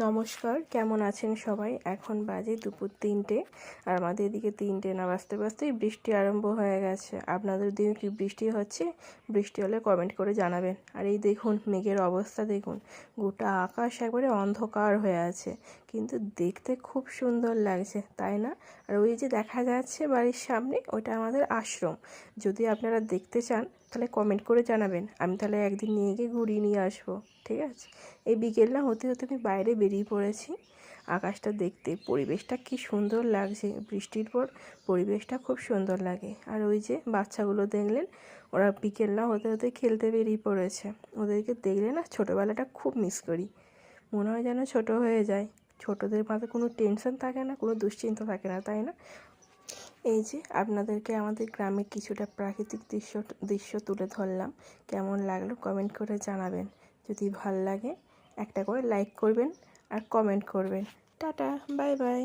নমস্কার, কেমন আছেন সবাই? এখন বাজে দুপুর 3টে, আর আমাদের এদিকে 3টে না বাজতে বাজতেই বৃষ্টি আরম্ভ হয়ে গেছে। আপনাদের দিকে কি বৃষ্টি হচ্ছে? বৃষ্টি হলে কমেন্ট করে জানাবেন। আর এই দেখুন মেঘের অবস্থা দেখুন, গোটা আকাশ একবারে অন্ধকার হয়ে আছে, কিন্তু দেখতে খুব সুন্দর লাগছে, তাই না? আর ওই যে দেখা যাচ্ছে বাড়ির সামনে, ওটা আমাদের আশ্রম। যদি আপনারা দেখতে চান তাহলে কমেন্ট করে জানাবেন, আমি তাহলে একদিন নিয়ে গিয়ে ঘুরিয়ে নিয়ে আসবো, ঠিক আছে? এই বিকেল না হতে হতে আমি বাইরে বেরিয়ে পড়েছি। আকাশটা দেখতে, পরিবেশটা কি সুন্দর লাগছে, বৃষ্টির পর পরিবেশটা খুব সুন্দর লাগে। আর ওই যে বাচ্চাগুলো দেখলেন, ওরা বিকেল না হতে হতে খেলতে বেরিয়ে পড়েছে। ওদেরকে দেখলে না ছোটোবেলাটা খুব মিস করি, মনে হয় যেন ছোটো হয়ে যায়। ছোটোদের মাথায় কোনো টেনশন থাকে না, কোনো দুশ্চিন্তা থাকে না, তাই না? এই যে আপনাদেরকে আমাদের গ্রামের কিছুটা প্রাকৃতিক দৃশ্য তুলে ধরলাম। কেমন লাগলো কমেন্ট করে জানাবেন। যদি ভাল লাগে একটা করে লাইক করবেন আর কমেন্ট করবেন। Tata, bye bye.